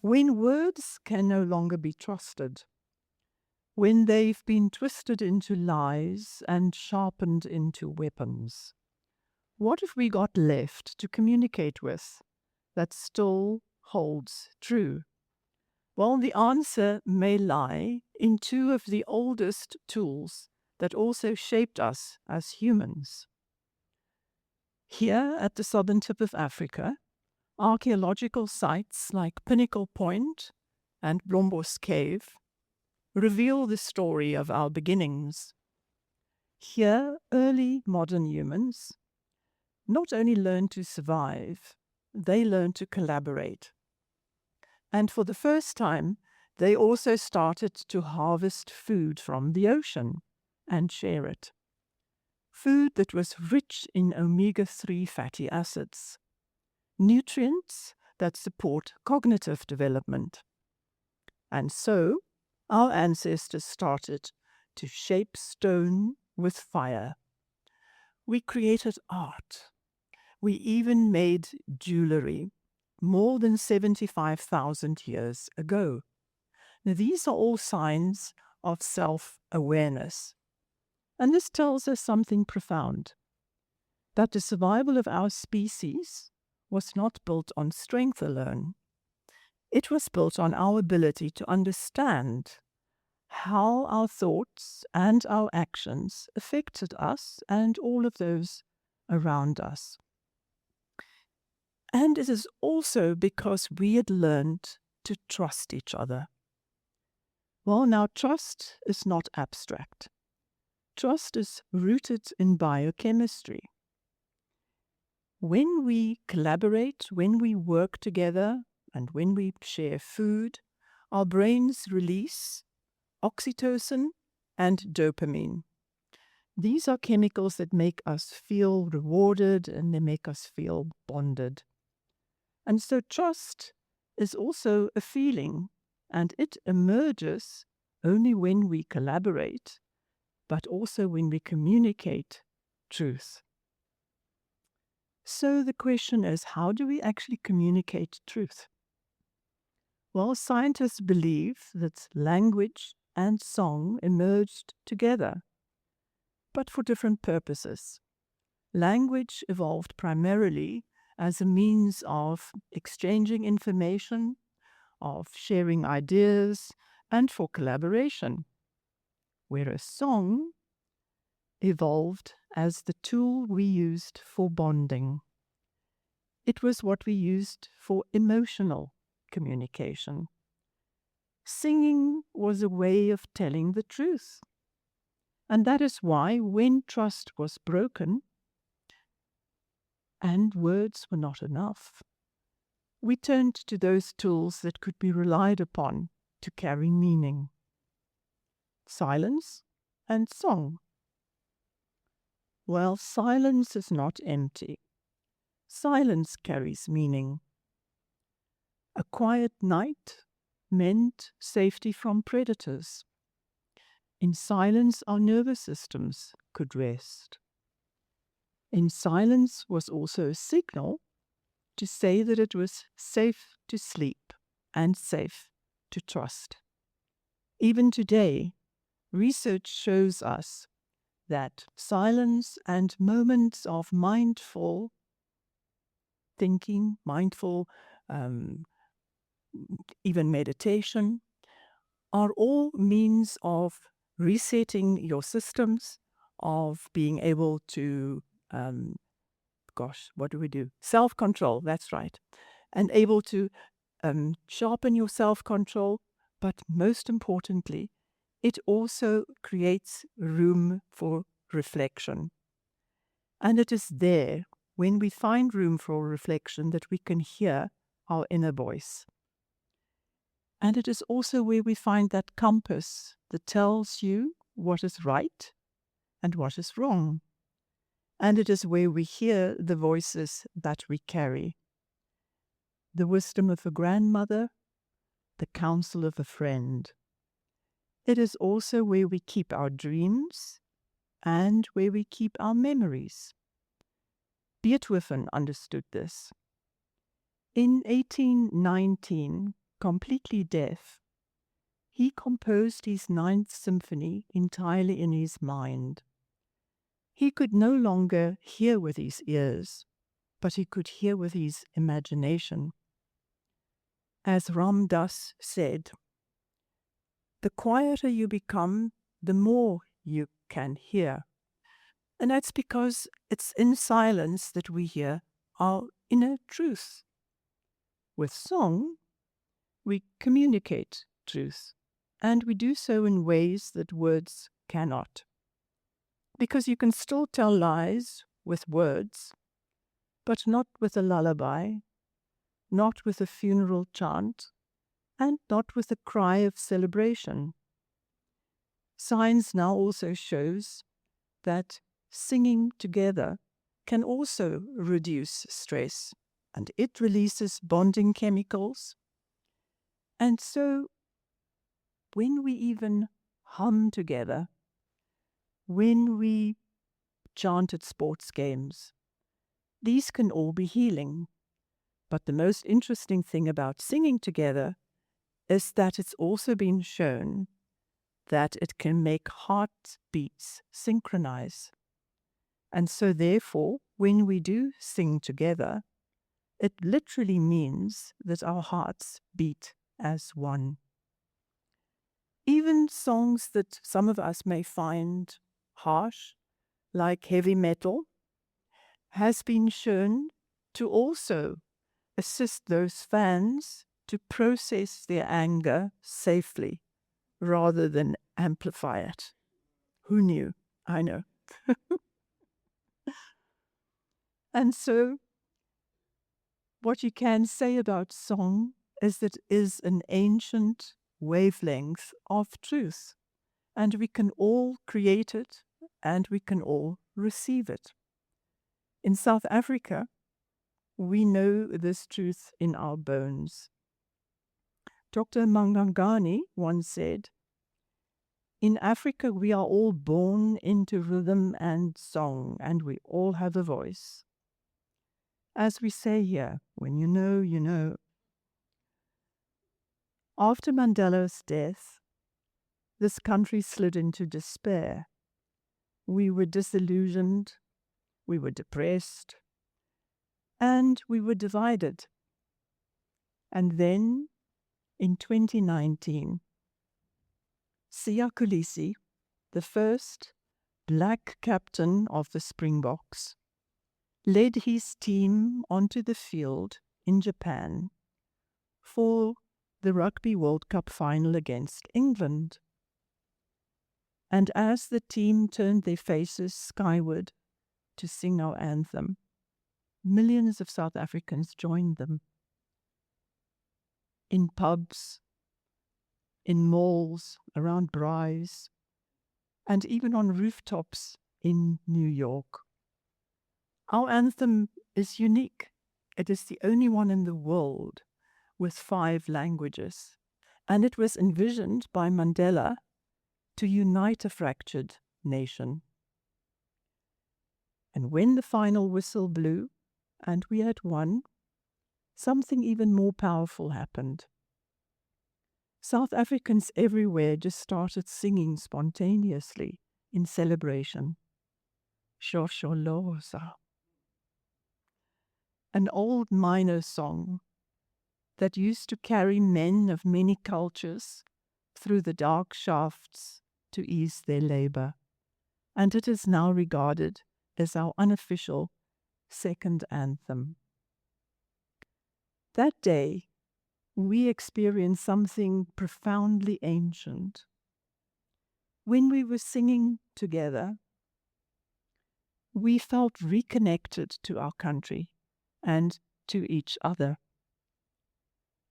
When words can no longer be trusted, when they've been twisted into lies and sharpened into weapons, what have we got left to communicate with that still holds true? Well, the answer may lie in two of the oldest tools that also shaped us as humans. Here at the southern tip of Africa, archaeological sites like Pinnacle Point and Blombos Cave reveal the story of our beginnings. Here, early modern humans not only learned to survive, they learned to collaborate. And for the first time, they also started to harvest food from the ocean and share it. Food that was rich in omega-3 fatty acids, nutrients that support cognitive development. And so, our ancestors started to shape stone with fire. We created art. We even made jewelry more than 75,000 years ago. Now, these are all signs of self-awareness. And this tells us something profound, that the survival of our species was not built on strength alone. It was built on our ability to understand how our thoughts and our actions affected us and all of those around us. And it is also because we had learned to trust each other. Well, now, trust is not abstract. Trust is rooted in biochemistry. When we collaborate, when we work together, and when we share food, our brains release oxytocin and dopamine. These are chemicals that make us feel rewarded and they make us feel bonded. And so trust is also a feeling, and it emerges only when we collaborate, but also when we communicate truth. So the question is, how do we actually communicate truth? Well, scientists believe that language and song emerged together, but for different purposes. Language evolved primarily as a means of exchanging information, of sharing ideas, and for collaboration, whereas song evolved as the tool we used for bonding. It was what we used for emotional communication. Singing was a way of telling the truth. And that is why when trust was broken and words were not enough, we turned to those tools that could be relied upon to carry meaning: silence and song. Well, silence is not empty. Silence carries meaning. A quiet night meant safety from predators. In silence, our nervous systems could rest. In silence was also a signal to say that it was safe to sleep and safe to trust. Even today, research shows us that silence and moments of mindful thinking, mindful even meditation, are all means of resetting your systems, of being able to, what do we do? Self-control, that's right. And able to sharpen your self-control, but most importantly, it also creates room for reflection. And it is there, when we find room for reflection, that we can hear our inner voice. And it is also where we find that compass that tells you what is right and what is wrong. And it is where we hear the voices that we carry: the wisdom of a grandmother, the counsel of a friend. It is also where we keep our dreams and where we keep our memories. Beethoven understood this. In 1819, completely deaf, he composed his Ninth Symphony entirely in his mind. He could no longer hear with his ears, but he could hear with his imagination. As Ram Dass said, the quieter you become, the more you can hear. And that's because it's in silence that we hear our inner truth. With song, we communicate truth, and we do so in ways that words cannot. Because you can still tell lies with words, but not with a lullaby, not with a funeral chant, and not with a cry of celebration. Science now also shows that singing together can also reduce stress, and it releases bonding chemicals. And so when we even hum together, when we chant at sports games, these can all be healing. But the most interesting thing about singing together is that it's also been shown that it can make heartbeats synchronize. And so therefore, when we do sing together, it literally means that our hearts beat as one. Even songs that some of us may find harsh, like heavy metal, has been shown to also assist those fans to process their anger safely rather than amplify it. Who knew? I know. And so what you can say about song is that it is an ancient wavelength of truth, and we can all create it and we can all receive it. In South Africa, we know this truth in our bones. Dr. Mangangani once said, "In Africa, we are all born into rhythm and song, and we all have a voice." As we say here, when you know, you know. After Mandela's death, this country slid into despair. We were disillusioned, we were depressed, and we were divided. And then, in 2019, Siya Kolisi, the first black captain of the Springboks, led his team onto the field in Japan for the Rugby World Cup final against England. And as the team turned their faces skyward to sing our anthem, millions of South Africans joined them. In pubs, in malls around Braais, and even on rooftops in New York. Our anthem is unique. It is the only one in the world with 5 languages, and it was envisioned by Mandela to unite a fractured nation. And when the final whistle blew and we had won, something even more powerful happened. South Africans everywhere just started singing spontaneously in celebration. Shosholoza, an old miner song that used to carry men of many cultures through the dark shafts to ease their labor, and it is now regarded as our unofficial second anthem. That day, we experienced something profoundly ancient. When we were singing together, we felt reconnected to our country and to each other.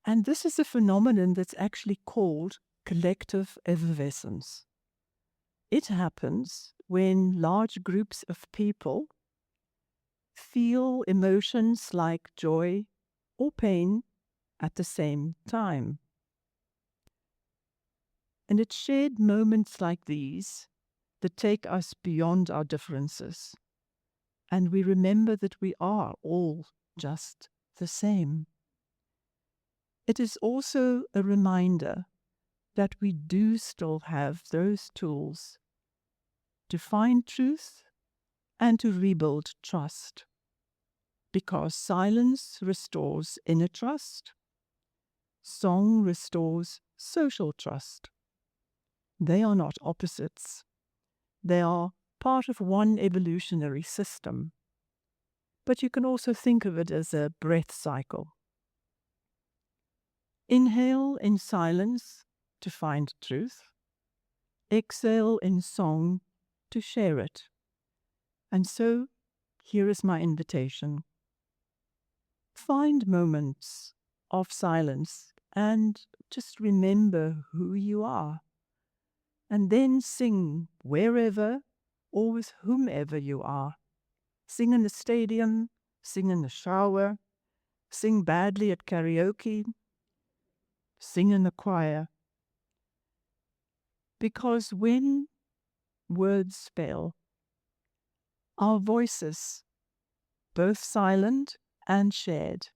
And this is a phenomenon that's actually called collective effervescence. It happens when large groups of people feel emotions like joy or pain at the same time. And it's shared moments like these that take us beyond our differences. And we remember that we are all just the same. it is also a reminder that we do still have those tools to find truth and to rebuild trust. Because silence restores inner trust, song restores social trust. They are not opposites. They are part of one evolutionary system. But you can also think of it as a breath cycle. Inhale in silence to find truth. Exhale in song to share it. And so, here is my invitation. Find moments of silence and just remember who you are. And then sing wherever or with whomever you are. Sing in the stadium, sing in the shower, sing badly at karaoke, sing in the choir. Because when words fail, our voices, both silent and shared,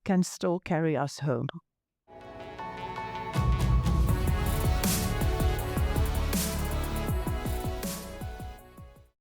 can still carry us home.